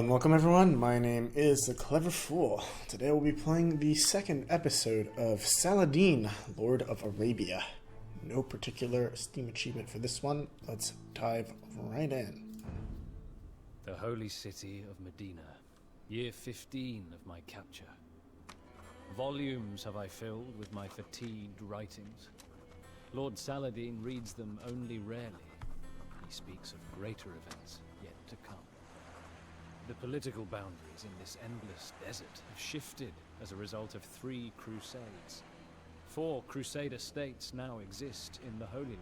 And welcome everyone, my name is The Clever Fool. Today we'll be playing the second episode of Saladin, Lord of Arabia. No particular Steam achievement for this one, let's dive right in. The holy city of Medina, year 15 of my capture. Volumes have I filled with my fatigued writings. Lord Saladin reads them only rarely. He speaks of greater events yet to come. The political boundaries in this endless desert have shifted as a result of 3 crusades. 4 crusader states now exist in the Holy Land.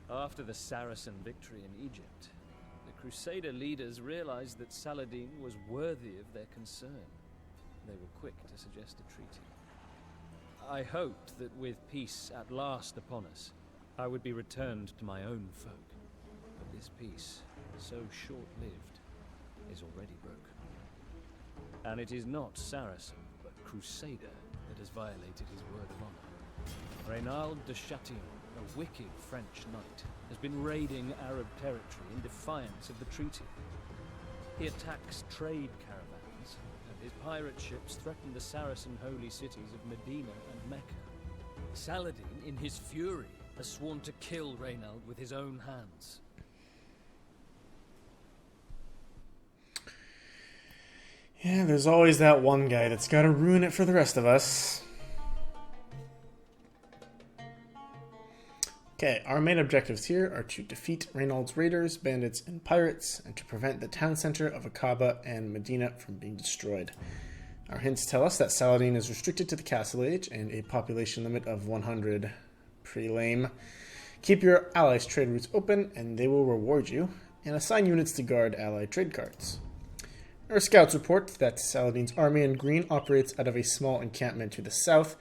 After the Saracen victory in Egypt, the crusader leaders realized that Saladin was worthy of their concern. They were quick to suggest a treaty. I hoped that with peace at last upon us, I would be returned to my own folk. But this peace, so short-lived, is already broken. And it is not Saracen, but Crusader that has violated his word of honor. Reynald de Chatillon, a wicked French knight, has been raiding Arab territory in defiance of the treaty. He attacks trade caravans, and his pirate ships threaten the Saracen holy cities of Medina and Mecca. Saladin, in his fury, has sworn to kill Reynald with his own hands. Yeah, there's always that one guy that's gotta ruin it for the rest of us. Okay, our main objectives here are to defeat Reynald's raiders, bandits, and pirates, and to prevent the town center of Aqaba and Medina from being destroyed. Our hints tell us that Saladin is restricted to the Castle Age and a population limit of 100. Pretty lame. Keep your allies' trade routes open, and they will reward you, and assign units to guard allied trade cards. Our scouts report that Saladin's army in green operates out of a small encampment to the south,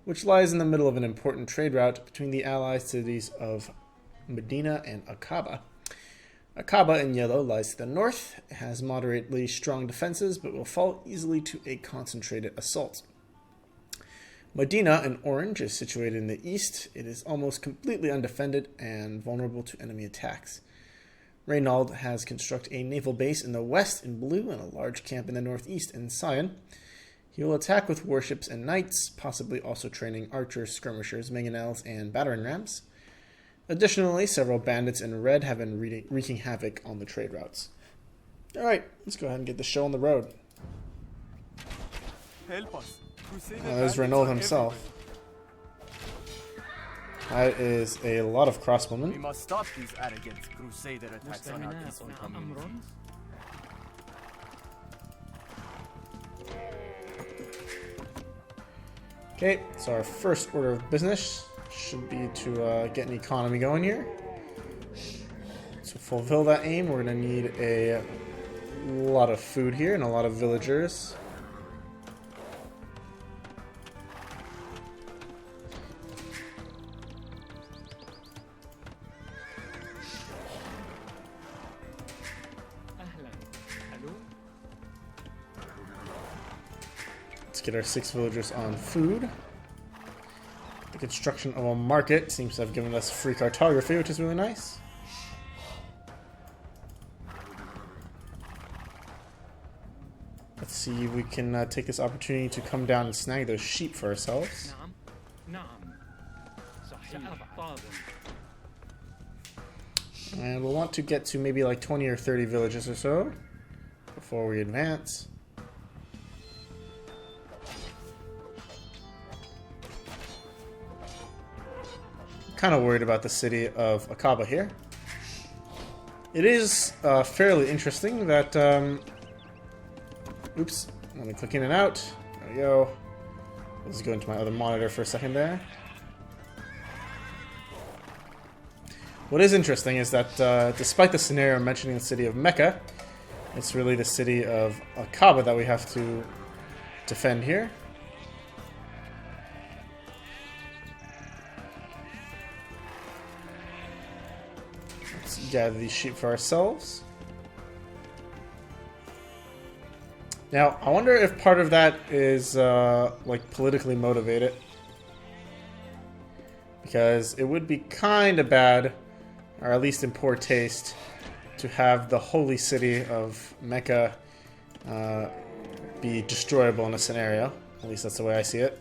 which lies in the middle of an important trade route between the allied cities of Medina and Aqaba. Aqaba in yellow lies to the north. It has moderately strong defenses, but will fall easily to a concentrated assault. Medina in orange is situated in the east. It is almost completely undefended and vulnerable to enemy attacks. Reynald has constructed a naval base in the west in blue and a large camp in the northeast in cyan. He will attack with warships and knights, possibly also training archers, skirmishers, mangonels, and battering rams. Additionally, several bandits in red have been wreaking havoc on the trade routes. Alright, let's go ahead and get the show on the road. Help us. There's Reynald himself. That is a lot of crossbowmen. We must stop these arrogant crusader attacks on our peaceful communities. Okay, so our first order of business should be to get an economy going here. To fulfill that aim, we're going to need a lot of food here and a lot of villagers. Get our 6 villagers on food. The construction of a market seems to have given us free cartography, which is really nice. Let's see if we can take this opportunity to come down and snag those sheep for ourselves. And we'll want to get to maybe like 20 or 30 villages or so before we advance. Kind of worried about the city of Aqaba here. It is fairly interesting that oops, let me click in and out. There we go. Let's go into my other monitor for a second there. What is interesting is that despite the scenario mentioning the city of Mecca, it's really the city of Aqaba that we have to defend here. Gather these sheep for ourselves. Now, I wonder if part of that is like politically motivated, because it would be kind of bad, or at least in poor taste, to have the holy city of Mecca be destroyable in a scenario. At least that's the way I see it.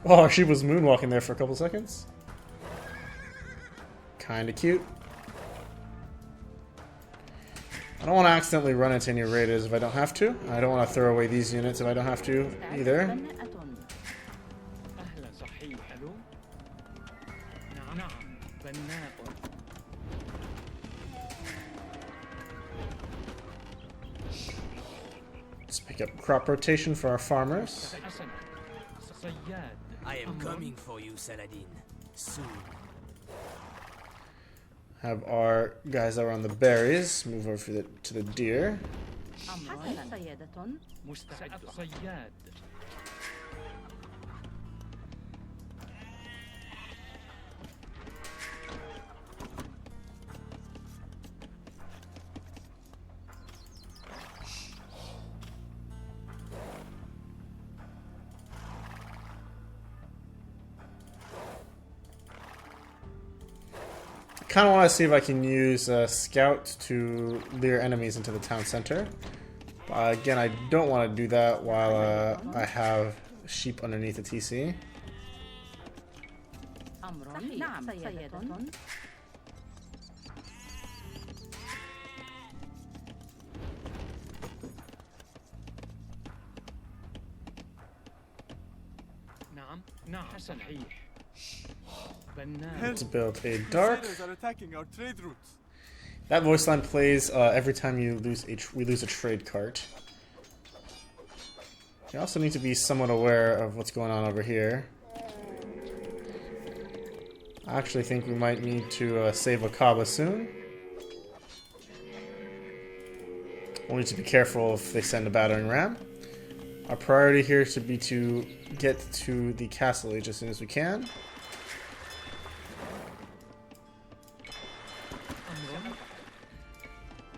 Oh, she was moonwalking there for a couple seconds. Kinda cute. I don't want to accidentally run into any raiders if I don't have to. I don't want to throw away these units if I don't have to either. Let's pick up crop rotation for our farmers. I am coming for you, Saladin. Soon. Have our guys that are on the berries move over to the deer. Kind of want to see if I can use scout to lure enemies into the town center. Again, I don't want to do that while I have sheep underneath the TC. Let's build a dark. Crusaders are attacking our trade routes. That voice line plays every time we lose a trade cart. You also need to be somewhat aware of what's going on over here. I actually think we might need to save Akaba soon. We'll need to be careful if they send a battering ram. Our priority here should be to get to the castle age as soon as we can.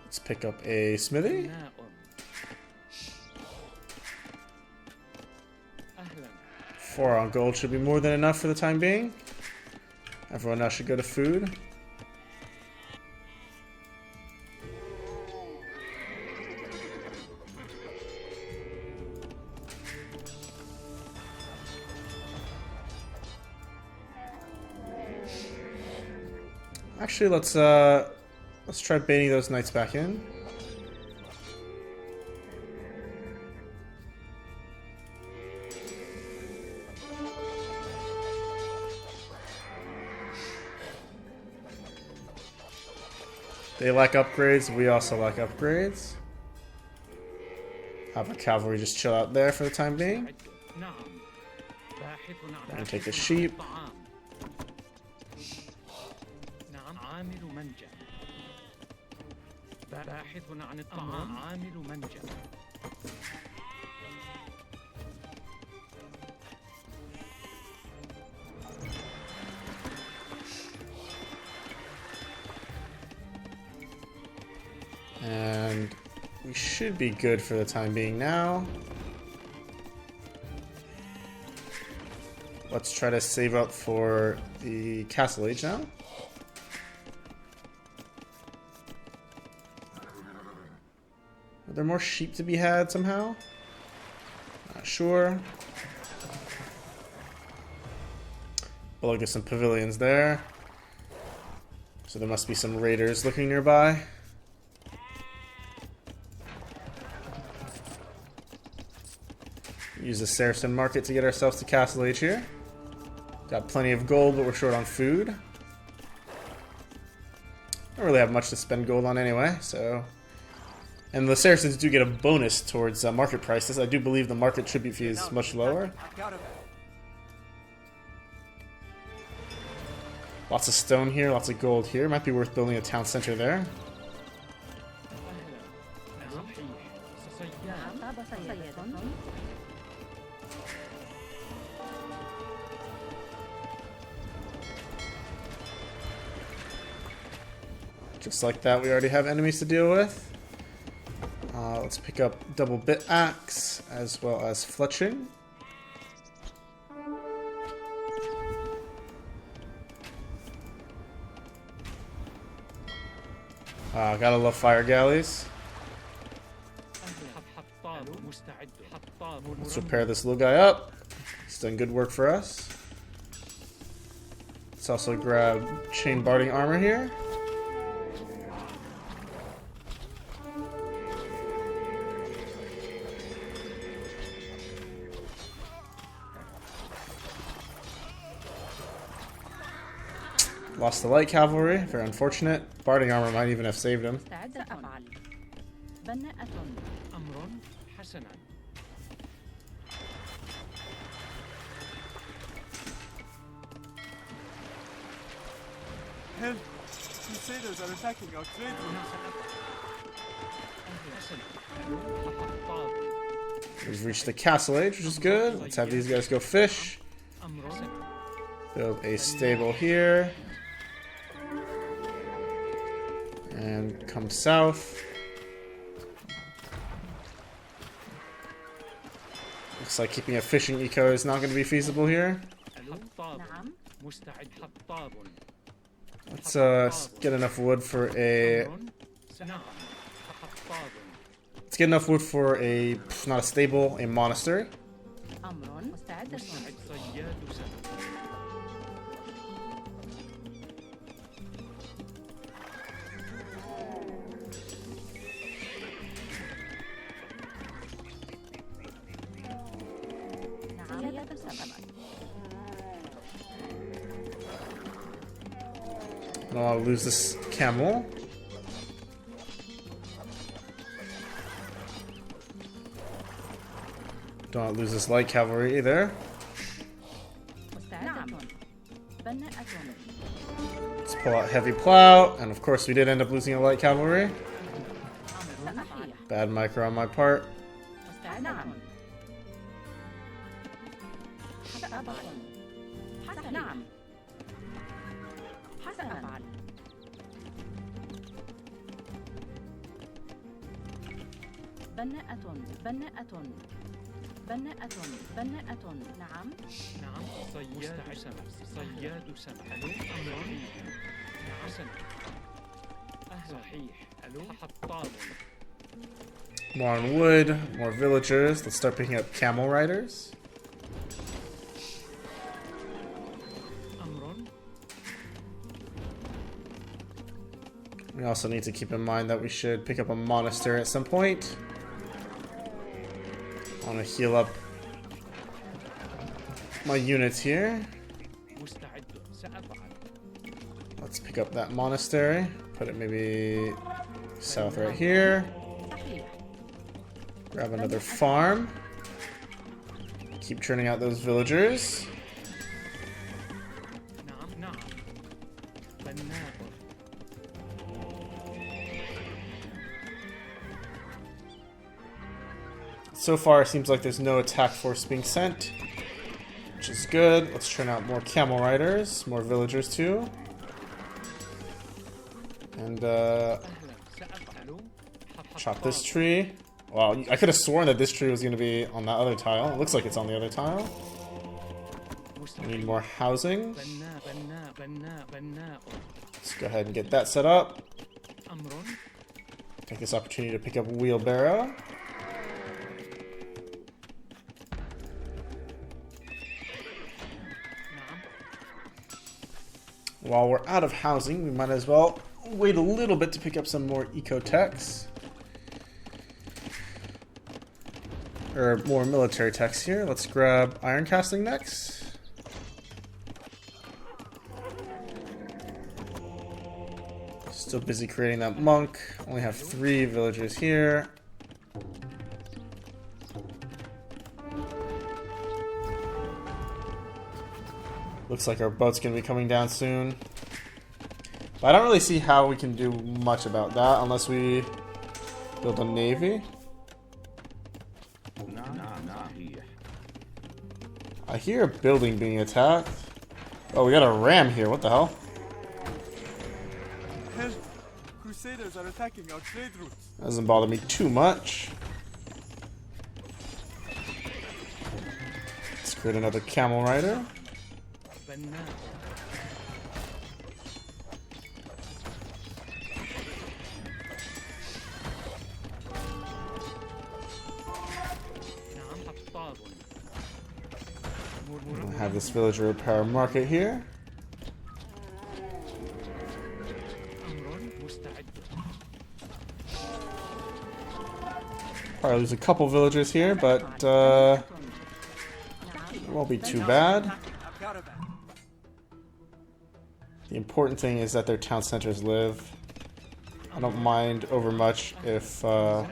Let's pick up a smithy. 4 on gold should be more than enough for the time being. Everyone else should go to food. Actually, let's try baiting those knights back in. They lack upgrades, we also lack upgrades. Have our cavalry just chill out there for the time being. And take the sheep. And we should be good for the time being now. Let's try to save up for the castle age now. Are there more sheep to be had somehow? Not sure. But look, there's some pavilions there. So there must be some raiders looking nearby. Use the Saracen market to get ourselves to castle age here. Got plenty of gold, but we're short on food. Don't really have much to spend gold on anyway, so... And the Saracens do get a bonus towards market prices. I do believe the market tribute fee is much lower. Lots of stone here, lots of gold here. Might be worth building a town center there. Just like that, we already have enemies to deal with. let's pick up double bit axe as well as fletching. Gotta love fire galleys. Let's repair this little guy up. He's done good work for us. Let's also grab chain barding armor here. Lost the light cavalry, very unfortunate. Barding armor might even have saved him. Help! Crusaders are attacking our trade route. We've reached the castle age, which is good. Let's have these guys go fish. Build a stable here. And come south. Looks like keeping a fishing eco is not going to be feasible here. Let's get enough wood for a... Let's get enough wood for a... not a stable, a monastery. I don't want to lose this camel. Don't want to lose this light cavalry either. Let's pull out heavy plow, and of course we did end up losing a light cavalry. Bad micro on my part. More on wood, more villagers. Let's start picking up camel riders. We also need to keep in mind that we should pick up a monastery at some point. I want to heal up my units here. Let's pick up that monastery. Put it maybe south right here. Grab another farm. Keep churning out those villagers. So far, it seems like there's no attack force being sent, which is good. Let's churn out more camel riders, more villagers too. And chop this tree. Wow, I could have sworn that this tree was going to be on that other tile. It looks like it's on the other tile. We need more housing. Let's go ahead and get that set up. Take this opportunity to pick up a wheelbarrow. While we're out of housing, we might as well wait a little bit to pick up some more eco-techs. Or more military techs here. Let's grab iron casting next. Still busy creating that monk. Only have 3 villagers here. Looks like our boat's going to be coming down soon. But I don't really see how we can do much about that unless we build a navy. I hear a building being Oh, we got a ram here. What the hell? Help! Crusaders are attacking our trade routes. Doesn't bother me too much. Let's create another camel rider. We'll have this villager repair a market here. Probably lose a couple villagers here, but it won't be too bad. The important thing is that their town centers live. I don't mind over much if they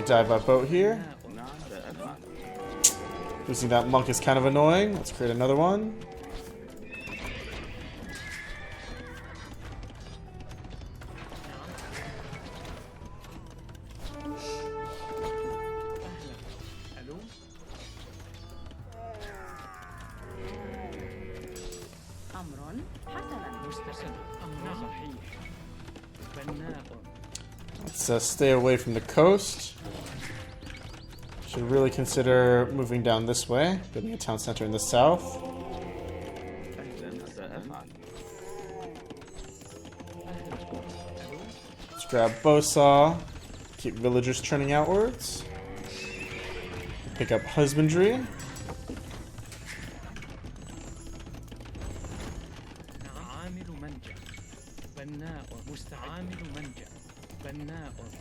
die by boat here. Losing that monk is kind of annoying. Let's create another one. Let's stay away from the coast. Should really consider moving down this way, building a town center in the south. Let's grab bowsaw, keep villagers turning outwards. Pick up husbandry.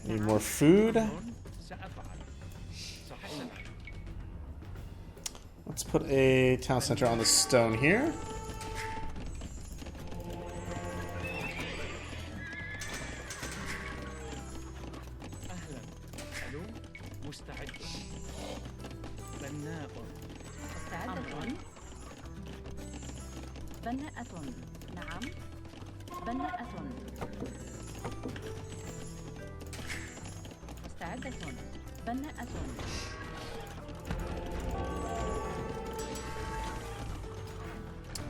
Need more food. Let's put a town center on the stone here.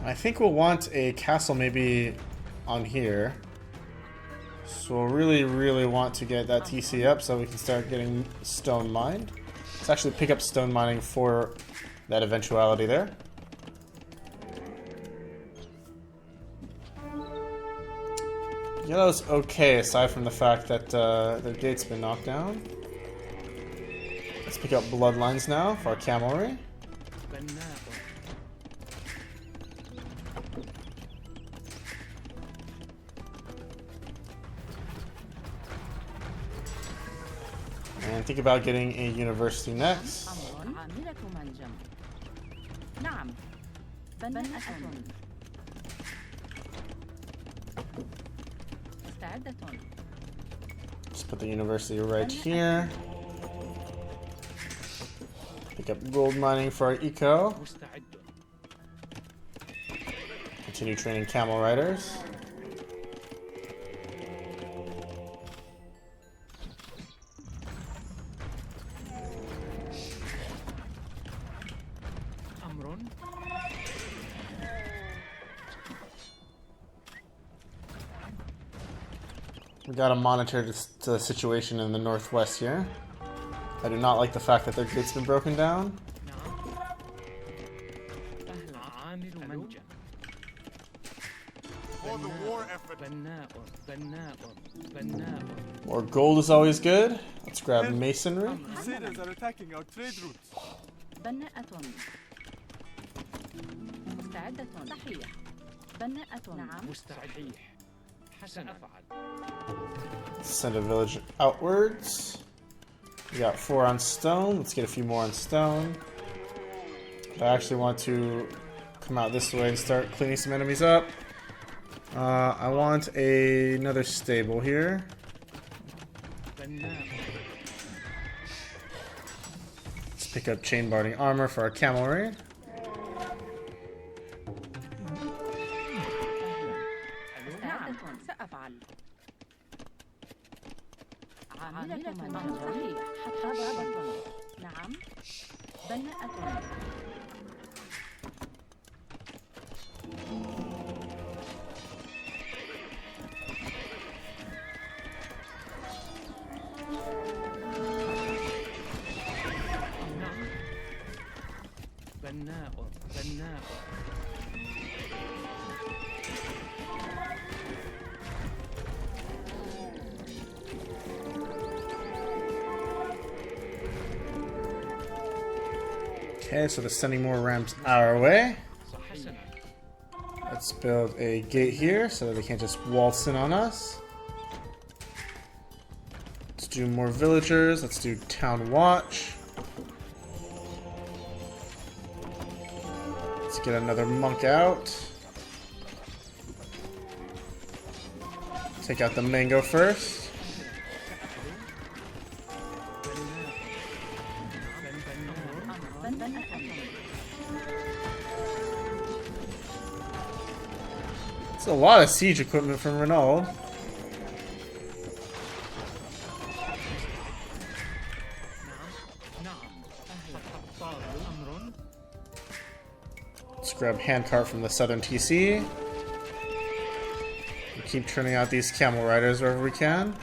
I think we'll want a castle maybe on here. So we'll really want to get that TC up so we can start getting stone mined. Let's actually pick up stone mining for that eventuality there. Yellow's okay aside from the fact that their gate's been knocked down. Let's pick up bloodlines now for our cavalry. And think about getting a university next. Just put the university right here. Pick up gold mining for our eco. Continue training camel riders. We gotta monitor the situation in the northwest here. I do not like the fact that their gate's been broken down. More gold is always good. Let's grab masonry. Crusaders are attacking our trade routes. Send a village outwards. We got 4 on stone. Let's get a few more on stone. I actually want to come out this way and start cleaning some enemies up. I want another stable here. Let's pick up chain barding armor for our cavalry. Okay, so they're sending more rams our way. Let's build a gate here so that they can't just waltz in on us. Let's do more villagers. Let's do town watch. Let's get another monk out. Take out the mango first. It's a lot of siege equipment from Reynald. Let's grab handcart from the southern TC. We keep turning out these camel riders wherever we can.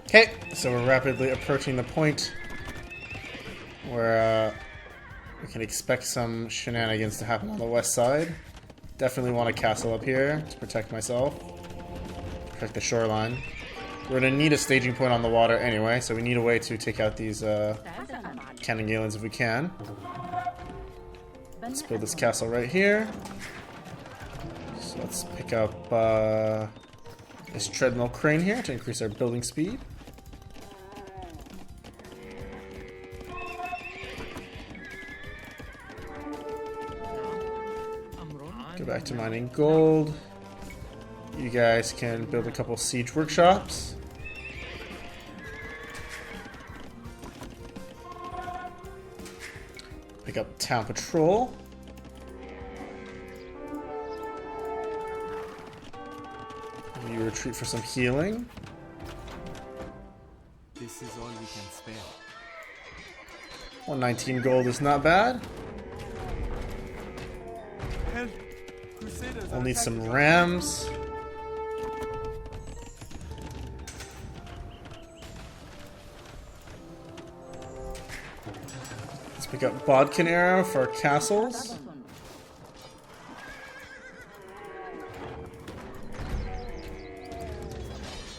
Okay, so we're rapidly approaching the point where we can expect some shenanigans to happen on the west side. Definitely want a castle up here to protect myself, protect the shoreline. We're going to need a staging point on the water anyway, so we need a way to take out these cannon galleons if we can. Let's build this castle right here. So let's pick up this treadmill crane here to increase our building speed. Go back to mining gold. You guys can build a couple siege workshops. Pick up town patrol. You retreat for some healing. This is all we can spare. 119 gold is not bad. Help! Crusaders We'll are need some attacking. rams. Let's pick up Bodkin arrow for our castles.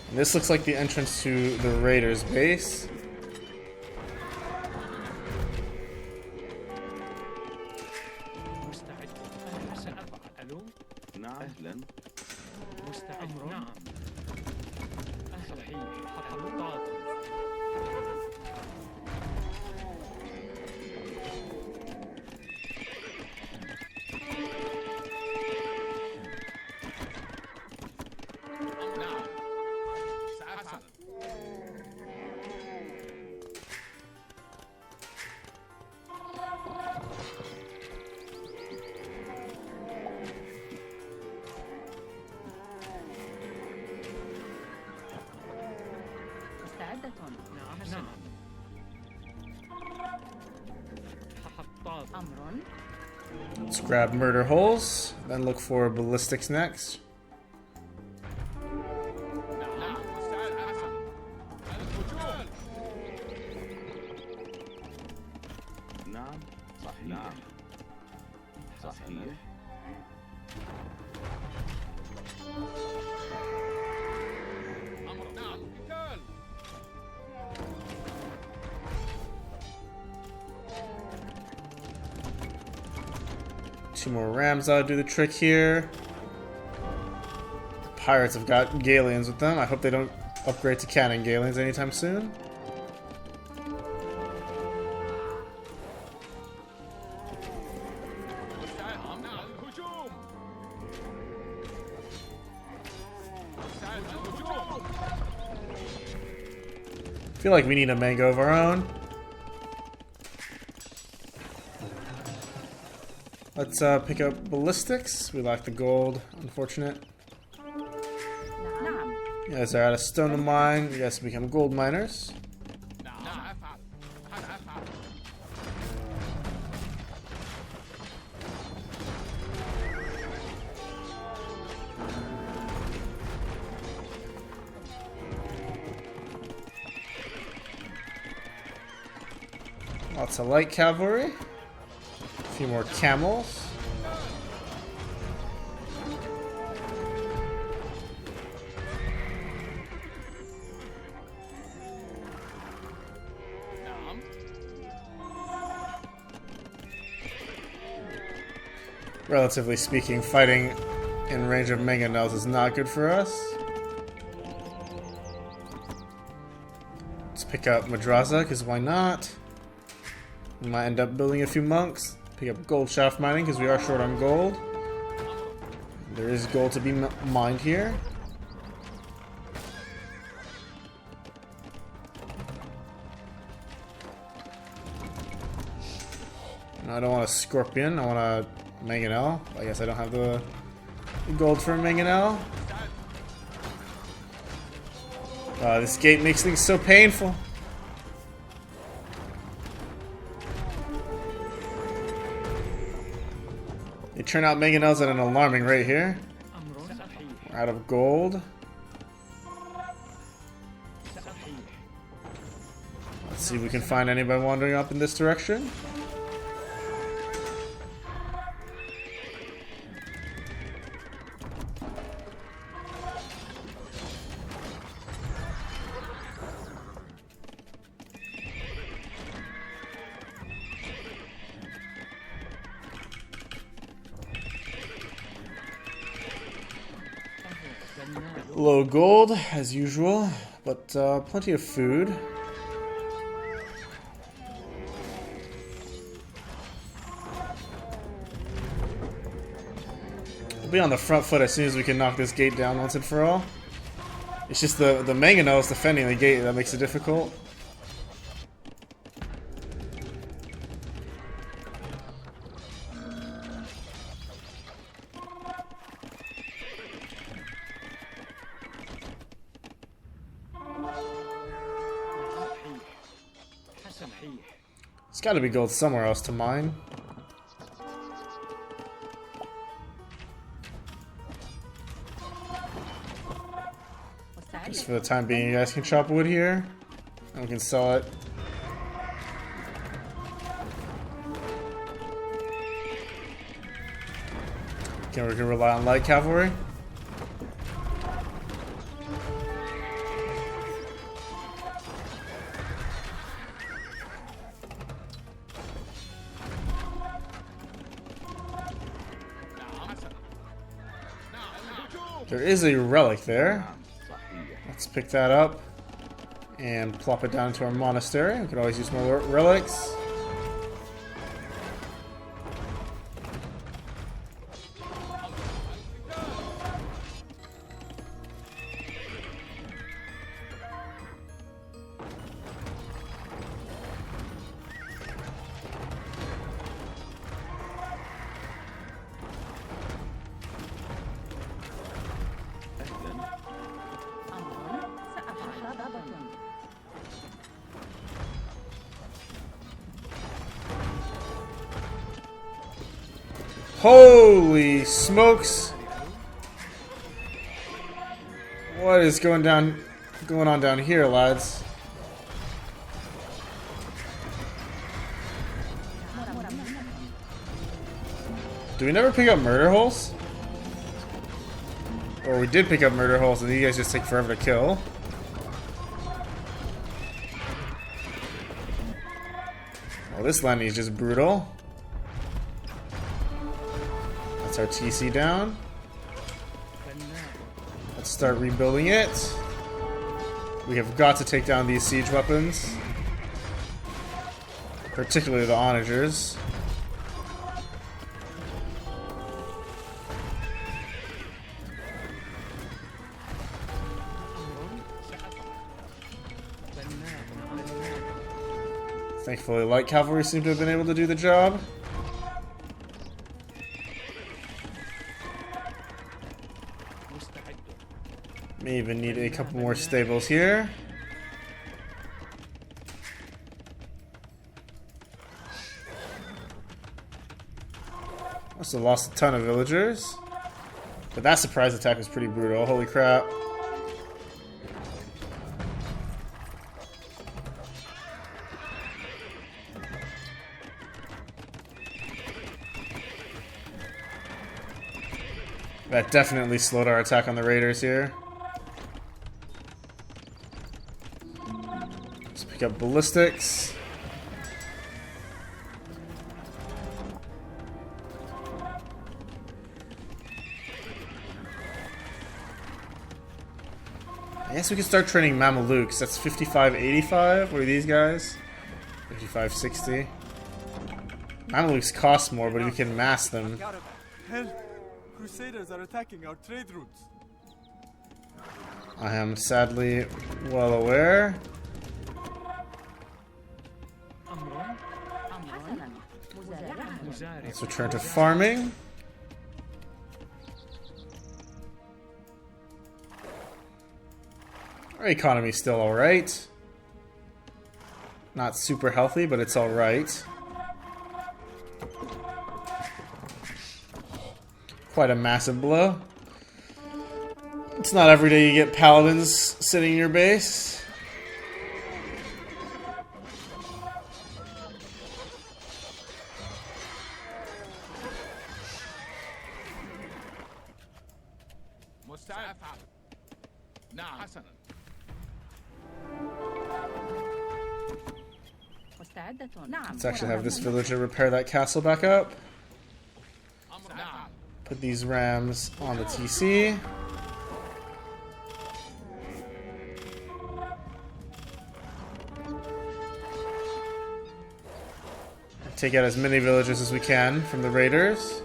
And this looks like the entrance to the Raiders' base. Let's grab murder holes, then look for ballistics next. Two more rams ought to do the trick here. The pirates have got galleons with them. I hope they don't upgrade to cannon galleons anytime soon. I feel like we need a mango of our own. Let's pick up ballistics. We lack the gold. Unfortunate. You guys are out of stone to mine. You guys can become gold miners. Lots of light cavalry. A few more camels. Relatively speaking, fighting in range of mangonels is not good for us. Let's pick up Madrasa, because why not? We might end up building a few monks. Pick up gold shaft mining, because we are short on gold. There is gold to be mined here. No, I don't want a scorpion, I want a mangonel. I guess I don't have the gold for a mangonel. This gate makes things so painful. They turn out mangonels at an alarming rate here. We're out of gold. Let's see if we can find anybody wandering up in this direction. Low gold, as usual, but plenty of food. We'll be on the front foot as soon as we can knock this gate down once and for all. It's just the mangonels defending the gate that makes it difficult. There's got to be gold somewhere else to mine. Just for the time being, you guys can chop wood here, and we can sell it. Okay, we can rely on light cavalry. There is a relic there. Let's pick that up and plop it down into our monastery. We could always use more relics. Holy smokes! What is going on down here, lads? Do we never pick up murder holes? Or we did pick up murder holes and you guys just take forever to kill. Well, this landing is just brutal. That's our TC down. Let's start rebuilding it. We have got to take down these siege weapons. Particularly the onagers. Thankfully, light cavalry seem to have been able to do the job. May even need a couple more stables here. Also lost a ton of villagers. But that surprise attack was pretty brutal. Holy crap. That definitely slowed our attack on the raiders here. Let's pick up ballistics. I guess we can start training Mamelukes. That's 55.85. What are these guys? 55.60. Mamelukes cost more, but we can mass them. Hell, Crusaders are attacking our trade routes. I am sadly well aware. Let's return to farming. Our economy's still alright. Not super healthy, but it's alright. Quite a massive blow. It's not every day you get paladins sitting in your base. Let's actually have this villager repair that castle back up. Put these rams on the TC. Take out as many villages as we can from the raiders.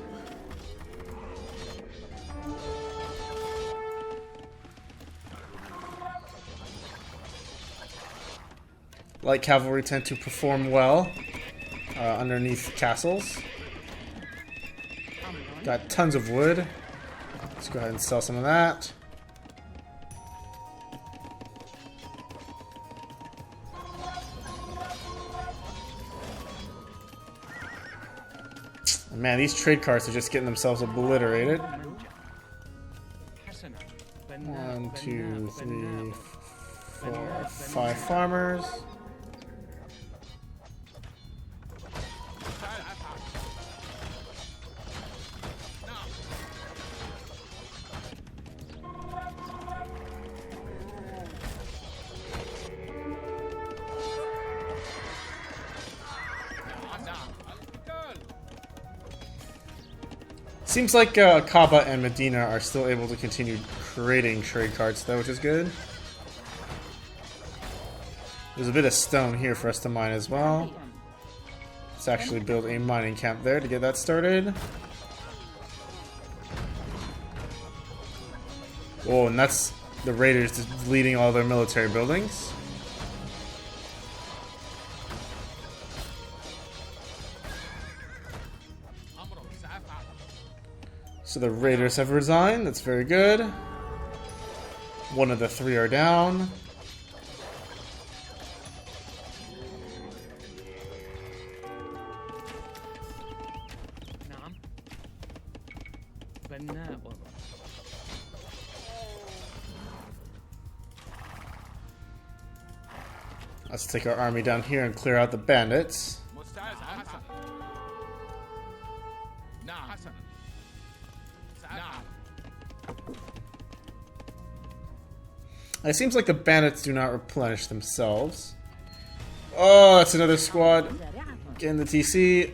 Light cavalry tend to perform well underneath castles. Got tons of wood. Let's go ahead and sell some of that. Man, these trade carts are just getting themselves obliterated. 1, 2, 3, 4, 5 farmers. Seems like Kaaba and Medina are still able to continue creating trade carts though, which is good. There's a bit of stone here for us to mine as well. Let's actually build a mining camp there to get that started. Oh, and that's the raiders just leading all their military buildings. So the raiders have resigned. That's very good. One of the 3 are down. Let's take our army down here and clear out the bandits. It seems like the bandits do not replenish themselves. Oh, that's another squad. Get in the TC.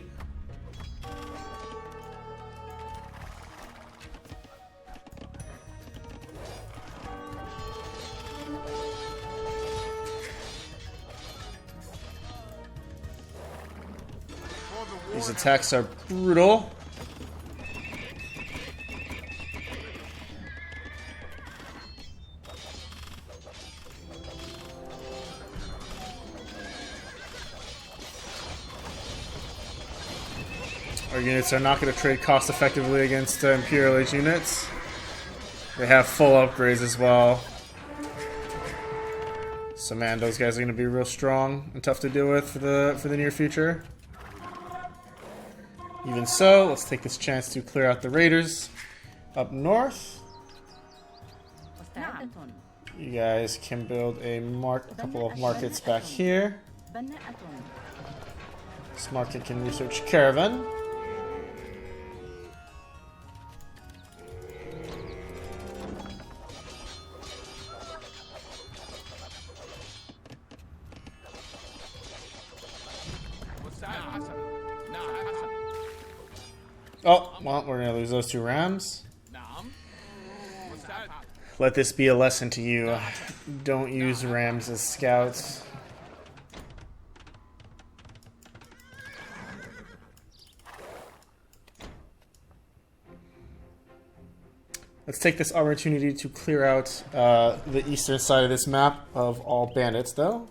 These attacks are brutal. Our units are not going to trade cost effectively against Imperial Age units. They have full upgrades as well. So man, those guys are going to be real strong and tough to deal with for the near future. Even so, let's take this chance to clear out the raiders up north. You guys can build a couple of markets back here. This market can research caravan. Oh, well, we're going to lose those 2 rams. Let this be a lesson to you. Don't use rams as scouts. Let's take this opportunity to clear out the eastern side of this map of all bandits, though.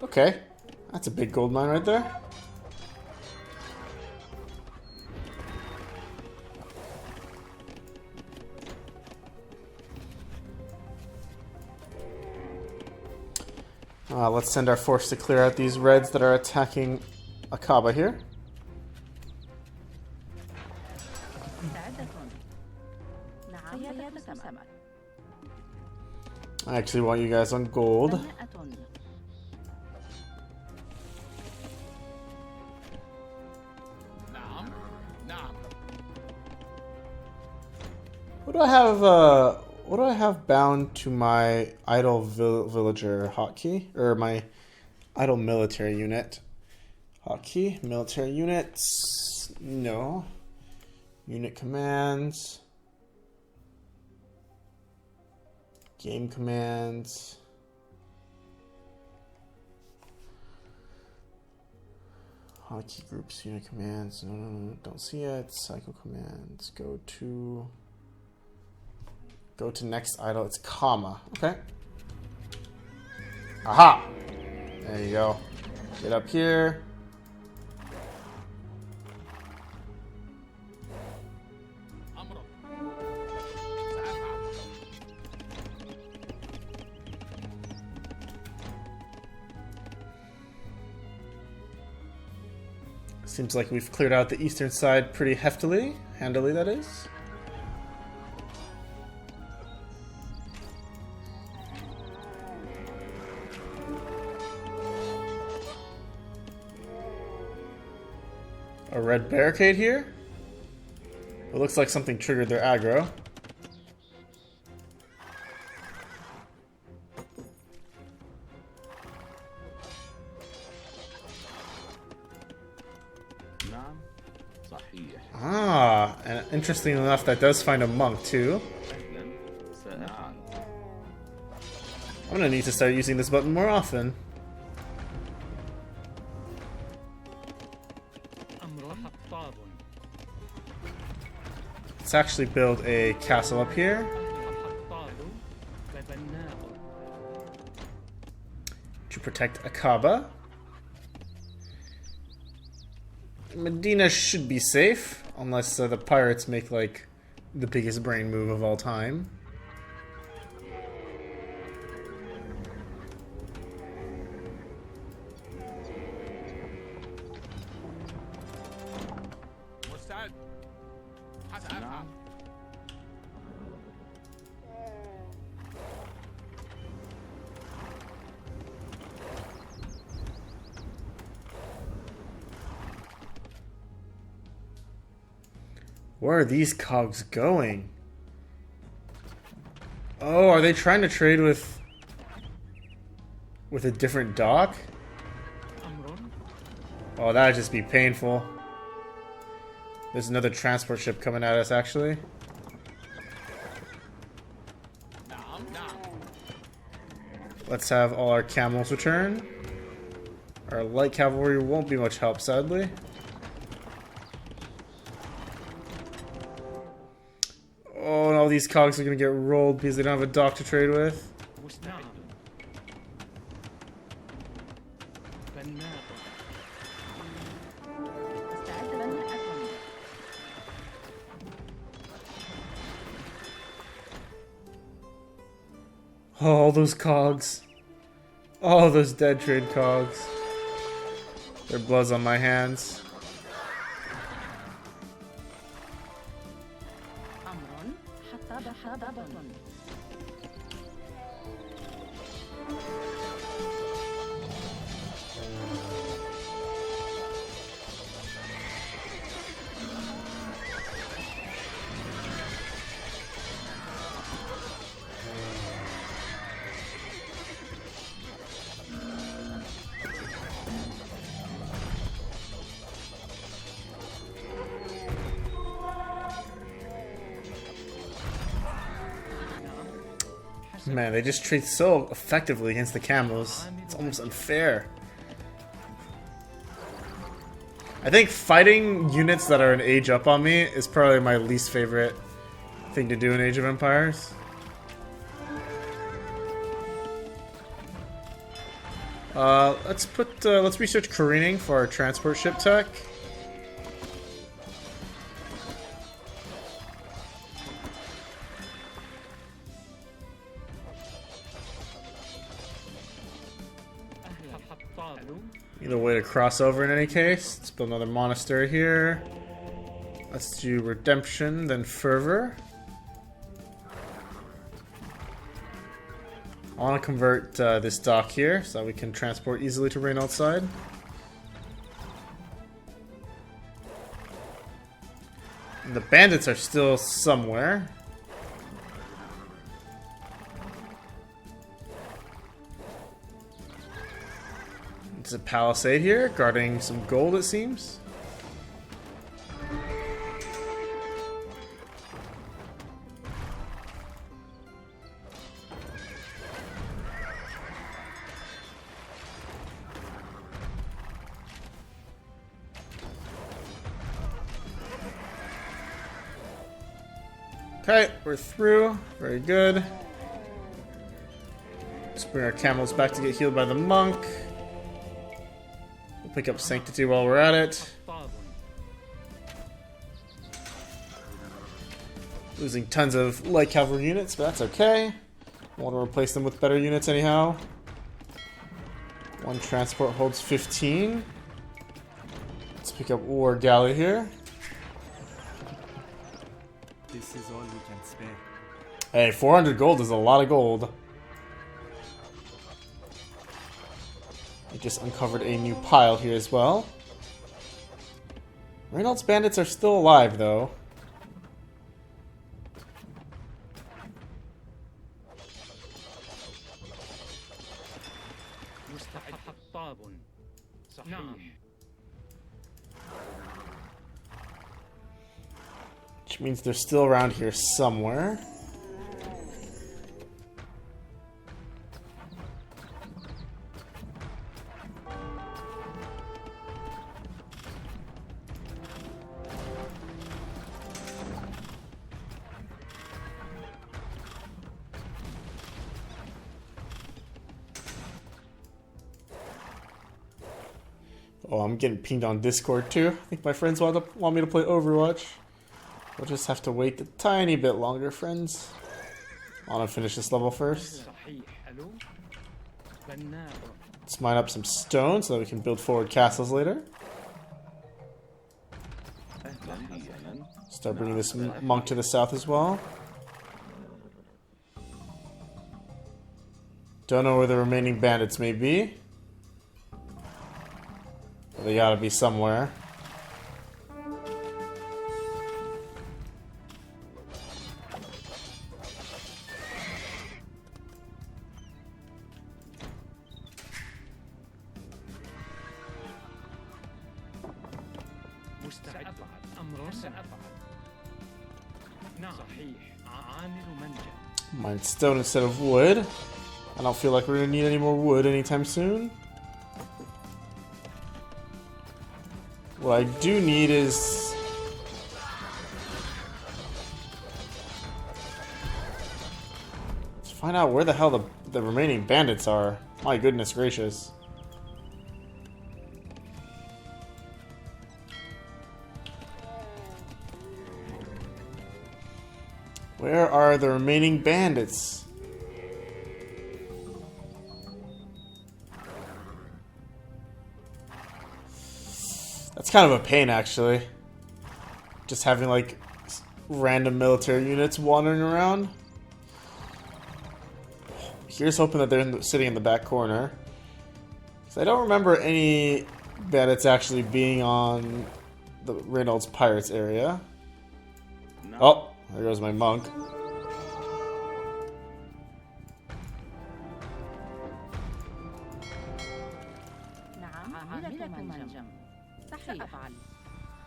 Okay, that's a big gold mine right there. Let's send our force to clear out these reds that are attacking Aqaba here. I actually want you guys on gold. What do I have bound to my idle villager hotkey? Or my idle military unit? Hotkey? Military units? No. Unit commands. Game commands. Hotkey groups, unit commands. No, don't see it. Cycle commands. Go to next idle. It's comma. Okay. Aha! There you go. Get up here. Seems like we've cleared out the eastern side pretty handily, that is. A red barricade here? It looks like something triggered their aggro. Ah, and interestingly enough, that does find a monk too. I'm gonna need to start using this button more often. Let's actually build a castle up here. To protect Aqaba. Medina should be safe, unless the pirates make, like, the biggest brain move of all time. Where are these cogs going? Oh, are they trying to trade with a different dock? Oh, that'd just be painful. There's another transport ship coming at us, actually. Let's have all our camels return. Our light cavalry won't be much help, sadly. Oh, and all these cogs are gonna get rolled because they don't have a dock to trade with. Oh, all those cogs. Oh, those dead trade cogs. Their blood's on my hands. Man, they just trade so effectively against the camels. It's almost unfair. I think fighting units that are an age up on me is probably my least favorite thing to do in Age of Empires. Let's research careening for our transport ship tech. Either way to cross over in any case. Let's build another monastery here. Let's do redemption, then fervor. I want to convert this dock here so that we can transport easily to Reynald's side. And the bandits are still somewhere. There's a palisade here, guarding some gold, it seems. Okay, we're through. Very good. Let's bring our camels back to get healed by the monk. Pick up Sanctity while we're at it. Losing tons of light cavalry units, but that's okay. I want to replace them with better units anyhow. One transport holds 15. Let's pick up War Galley here. This is all we can spare. Hey, 400 gold is a lot of gold. I just uncovered a new pile here as well. Reynald's bandits are still alive, though. Which means they're still around here somewhere. Oh, I'm getting pinged on Discord too. I think my friends want me to play Overwatch. We'll just have to wait a tiny bit longer, friends. I want to finish this level first. Let's mine up some stone so that we can build forward castles later. Start bringing this monk to the south as well. Don't know where the remaining bandits may be. But they gotta be somewhere. Mine stone instead of wood. I don't feel like we're gonna need any more wood anytime soon. What I do need is... to find out where the hell the remaining bandits are. My goodness gracious. Where are the remaining bandits? That's kind of a pain, actually. Just having, like, random military units wandering around. Here's hoping that they're sitting in the back corner. So I don't remember any bandits actually being on the Reynald's Pirates area. Oh, there goes my monk.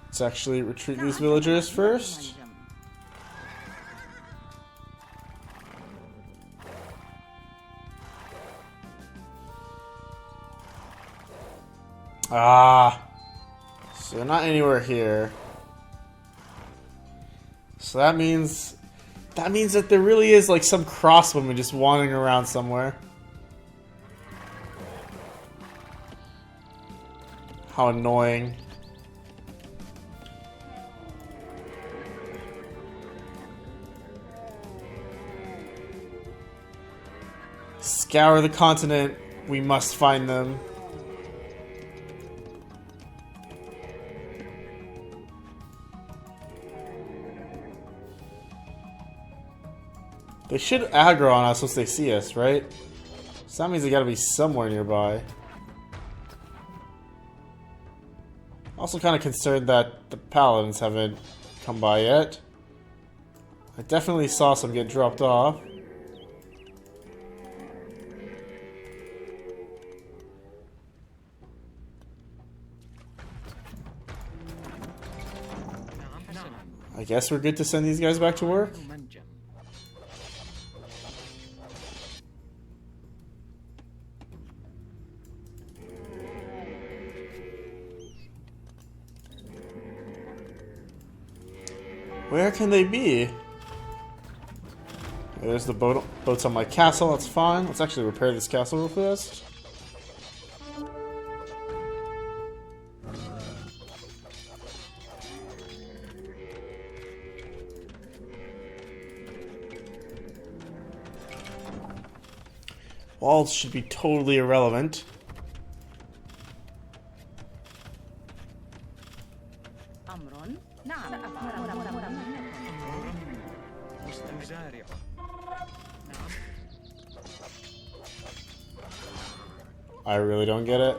Let's actually retreat these villagers first. Ah, so they're not anywhere here. So that means that there really is like some crossbowmen just wandering around somewhere. How annoying. Scour the continent. We must find them. They should aggro on us once they see us, right? So that means they gotta be somewhere nearby. Also kind of concerned that the paladins haven't come by yet. I definitely saw some get dropped off. I guess we're good to send these guys back to work. Where can they be? There's the boats on my castle, that's fine. Let's actually repair this castle real fast. Walls should be totally irrelevant. I really don't get it.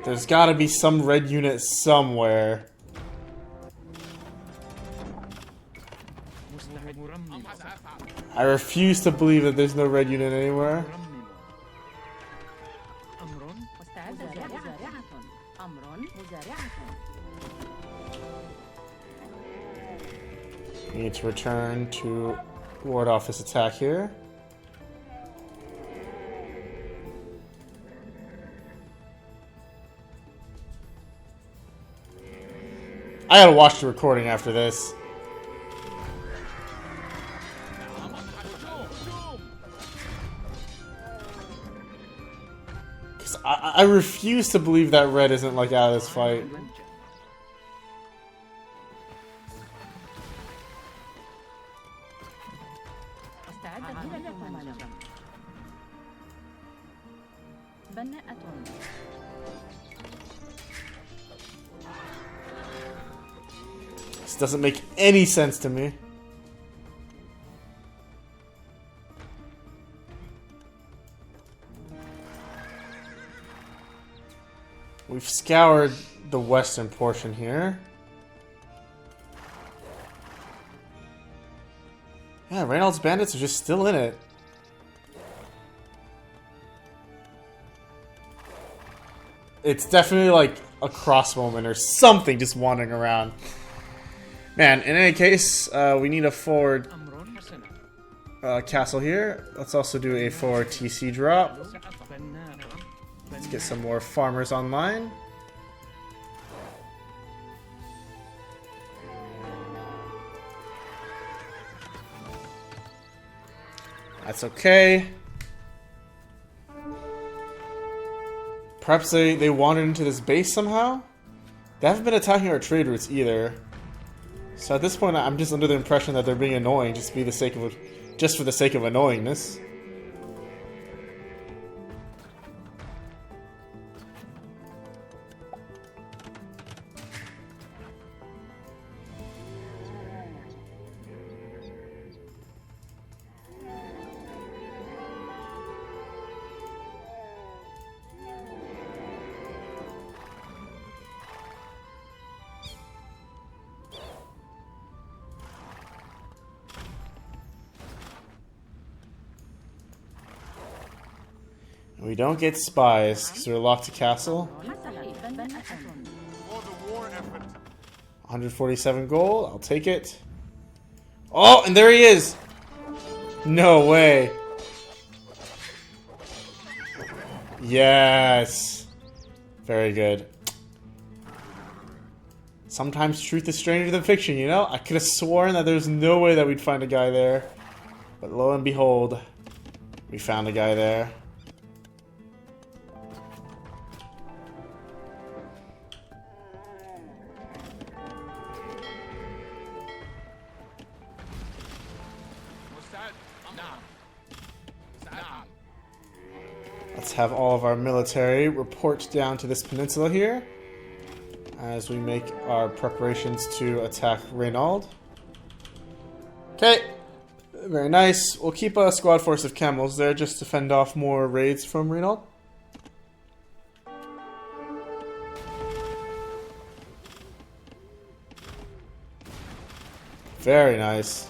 There's gotta be some red unit somewhere. I refuse to believe that there's no red unit anywhere. We need to return to ward off this attack here. I gotta watch the recording after this. Because I refuse to believe that red isn't like out of this fight. This doesn't make any sense to me. We've scoured the western portion here. Yeah, Reynald's bandits are just still in it. It's definitely like a crossbowman or something just wandering around. Man, in any case, we need a forward castle here. Let's also do a forward TC drop. Let's get some more farmers online. That's okay. Perhaps they wandered into this base somehow? They haven't been attacking our trade routes either. So at this point, I'm just under the impression that they're being annoying just for the sake of annoyingness. We don't get spies because we're locked to castle. For the war effort. 147 gold. I'll take it. Oh, and there he is! No way. Yes. Very good. Sometimes truth is stranger than fiction, you know? I could have sworn that there's no way that we'd find a guy there. But lo and behold, we found a guy there. Let's have all of our military report down to this peninsula here as we make our preparations to attack Reynald. Okay, very nice. We'll keep a squad force of camels there just to fend off more raids from Reynald. Very nice.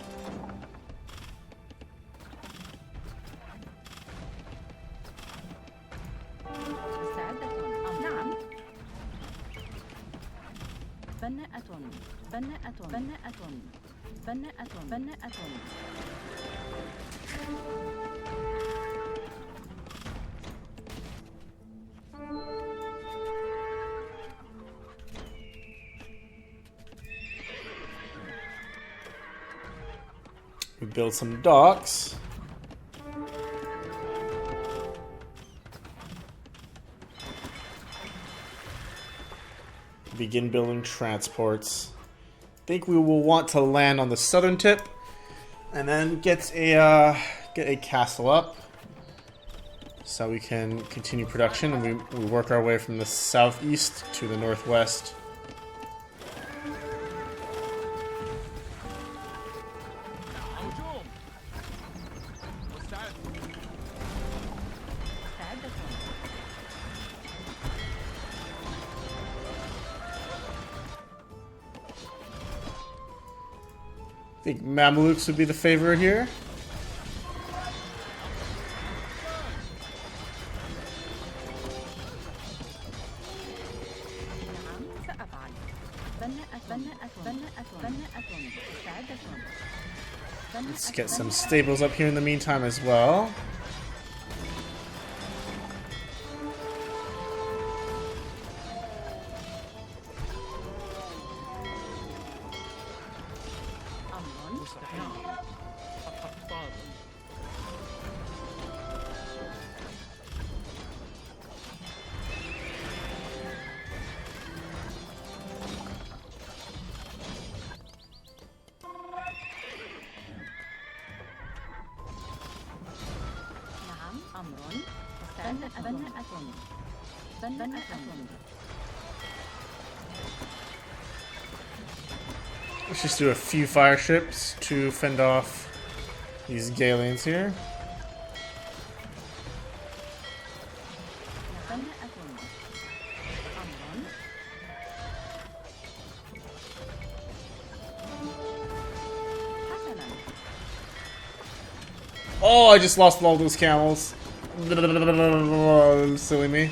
We build some docks. Begin building transports. I think we will want to land on the southern tip and then get a castle up so we can continue production, and we work our way from the southeast to the northwest. I think Mamelukes would be the favorite here. Let's get some stables up here in the meantime as well. Let's just do a few fire ships to fend off these Galians here. Oh, I just lost all those camels. Silly me.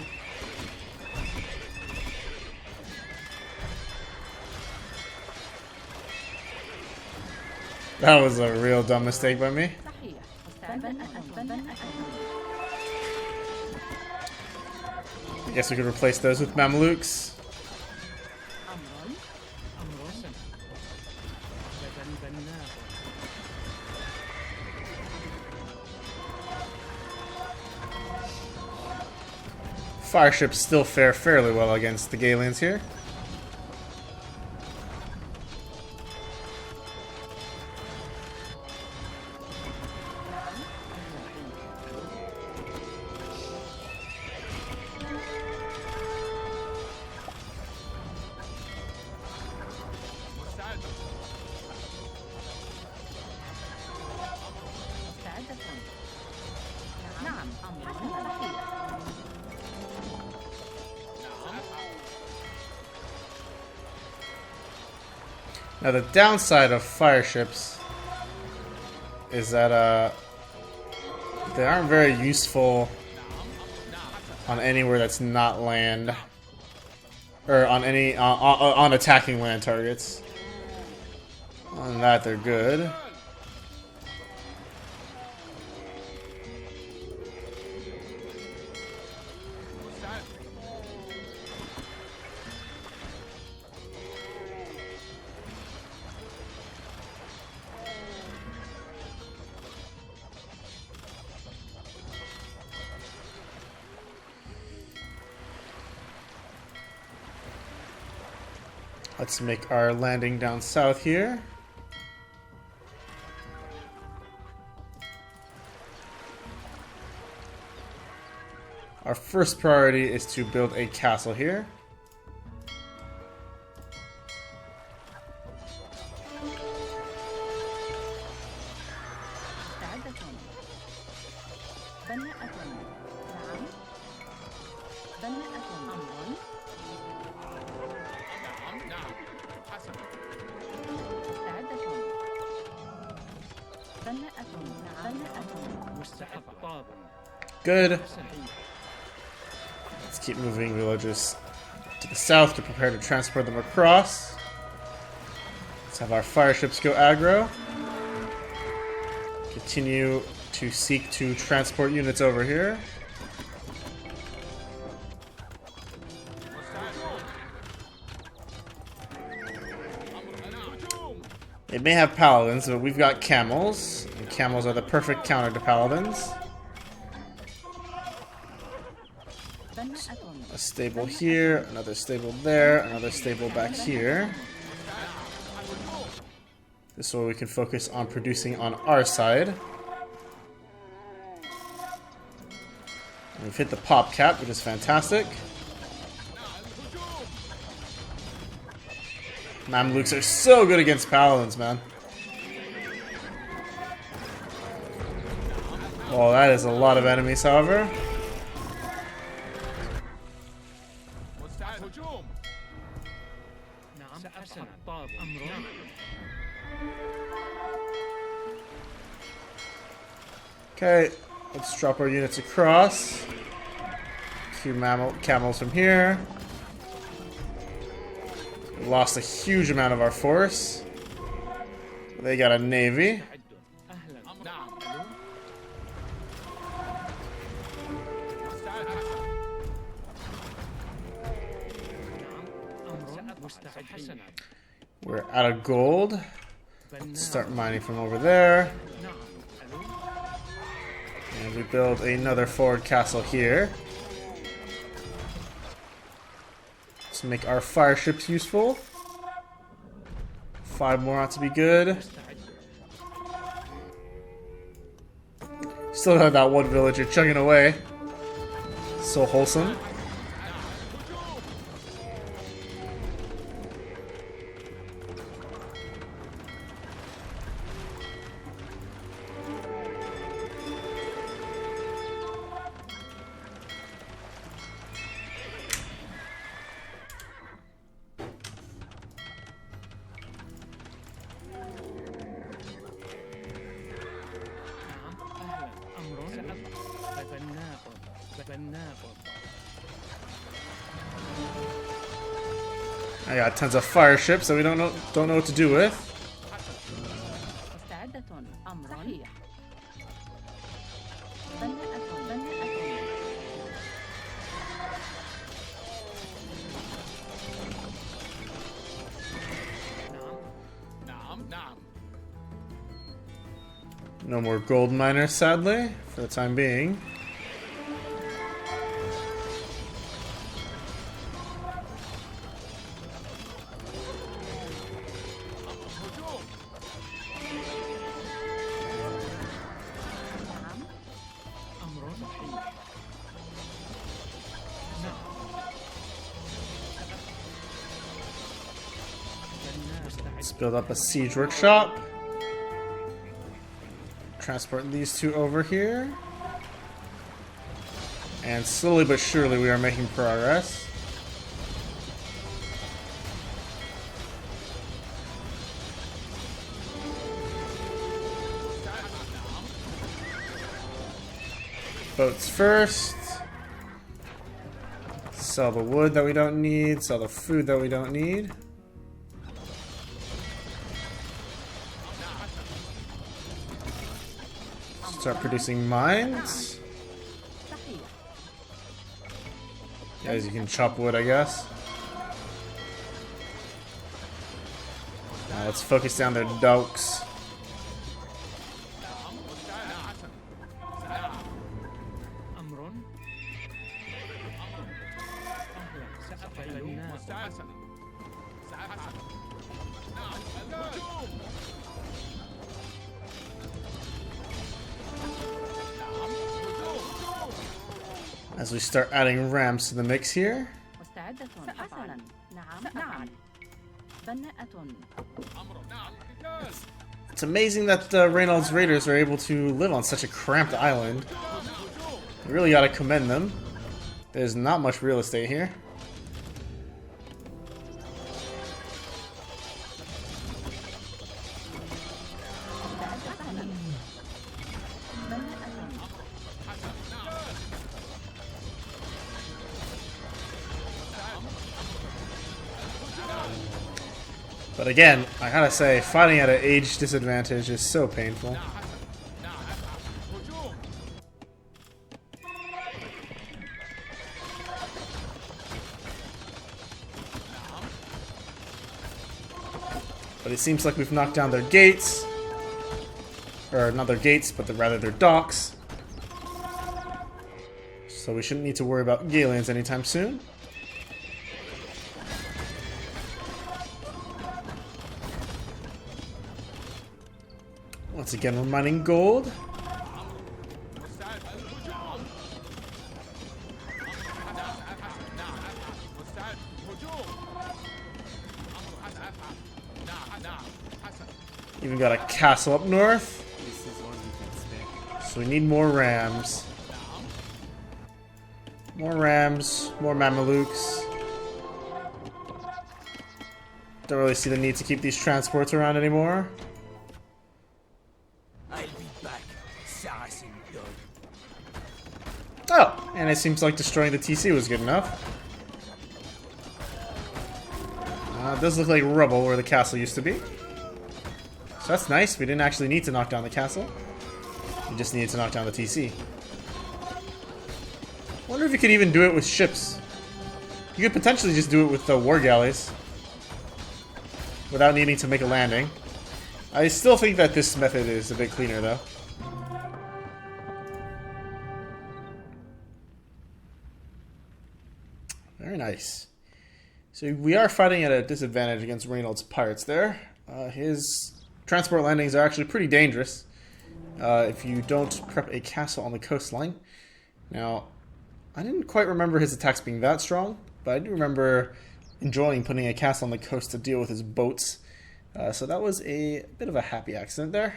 That was a real dumb mistake by me. I guess we could replace those with Mamelukes. Fire ships still fare fairly well against the Galians here. Now the downside of fire ships is that they aren't very useful on anywhere that's not land, or on any on attacking land targets. On that they're good. Let's make our landing down south here. Our first priority is to build a castle here. Good. Let's keep moving villagers to the south to prepare to transport them across. Let's have our fire ships go aggro. Continue to seek to transport units over here. They may have paladins, but we've got camels, and camels are the perfect counter to paladins. A stable here, another stable there, another stable back here. This way we can focus on producing on our side. And we've hit the pop cap, which is fantastic. Mamluks are so good against paladins, man. Well, that is a lot of enemies, however. Okay, let's drop our units across. Few camels from here. We lost a huge amount of our force. They got a navy. We're out of gold. Let's start mining from over there. And we build another forward castle here. Let's make our fire ships useful. 5 more ought to be good. Still have that one villager chugging away. So wholesome. I got tons of fire ships that we don't know what to do with. مستعدة أمر صحيح بناءة No more gold miners, sadly, for the time being. Let's build up a siege workshop. Transport these two over here. And slowly but surely we are making progress. Boats first. Sell the wood that we don't need. Sell the food that we don't need. Start producing mines. Guys, you can chop wood, I guess. Now let's focus down their dokes. As we start adding ramps to the mix here. It's amazing that Reynald's raiders are able to live on such a cramped island. You really gotta commend them. There's not much real estate here. But again, I gotta say, fighting at an age disadvantage is so painful. But it seems like we've knocked down their gates. Or not their gates, but rather their docks. So we shouldn't need to worry about Galians anytime soon. Once again, we're mining gold. Even got a castle up north. So we need more rams. More rams, more Mamelukes. Don't really see the need to keep these transports around anymore. Oh, and it seems like destroying the TC was good enough. It does look like rubble where the castle used to be. So that's nice. We didn't actually need to knock down the castle. We just needed to knock down the TC. Wonder if you could even do it with ships. You could potentially just do it with the war galleys without needing to make a landing. I still think that this method is a bit cleaner though. Very nice. So we are fighting at a disadvantage against Reynald's pirates there. His transport landings are actually pretty dangerous if you don't prep a castle on the coastline. Now, I didn't quite remember his attacks being that strong, but I do remember enjoying putting a castle on the coast to deal with his boats. So that was a bit of a happy accident there.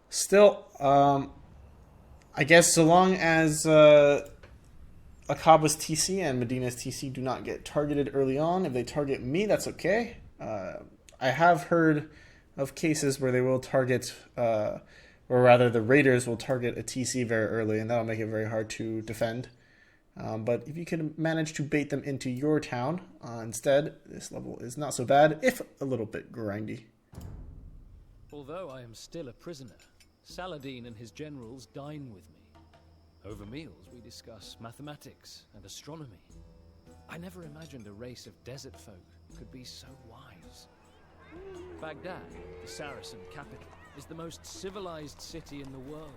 Still, I guess so long as Akaba's TC and Medina's TC do not get targeted early on, if they target me, that's okay. I have heard of cases where they will target, or rather the raiders will target a TC very early, and that'll make it very hard to defend. But if you can manage to bait them into your town instead, this level is not so bad, if a little bit grindy. Although I am still a prisoner, Saladin and his generals dine with me. Over meals, we discuss mathematics and astronomy. I never imagined a race of desert folk could be so wise. Baghdad, the Saracen capital, is the most civilized city in the world,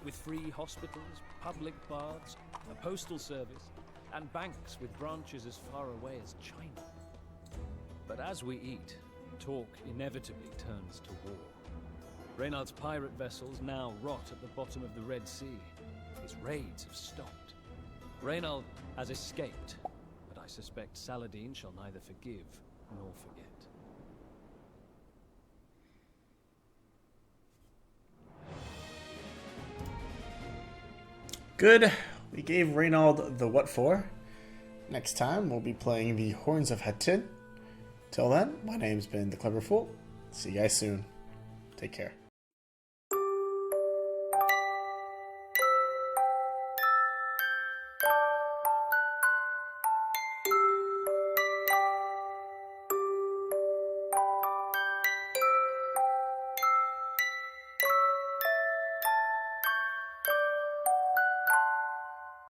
with free hospitals, public baths, a postal service, and banks with branches as far away as China. But as we eat, talk inevitably turns to war. Reynald's pirate vessels now rot at the bottom of the Red Sea. His raids have stopped. Reynald has escaped, but I suspect Saladin shall neither forgive nor forget. Good. We gave Reynald the what for. Next time, we'll be playing the Horns of Hattin. Till then, my name's been The Clever Fool. See you guys soon. Take care.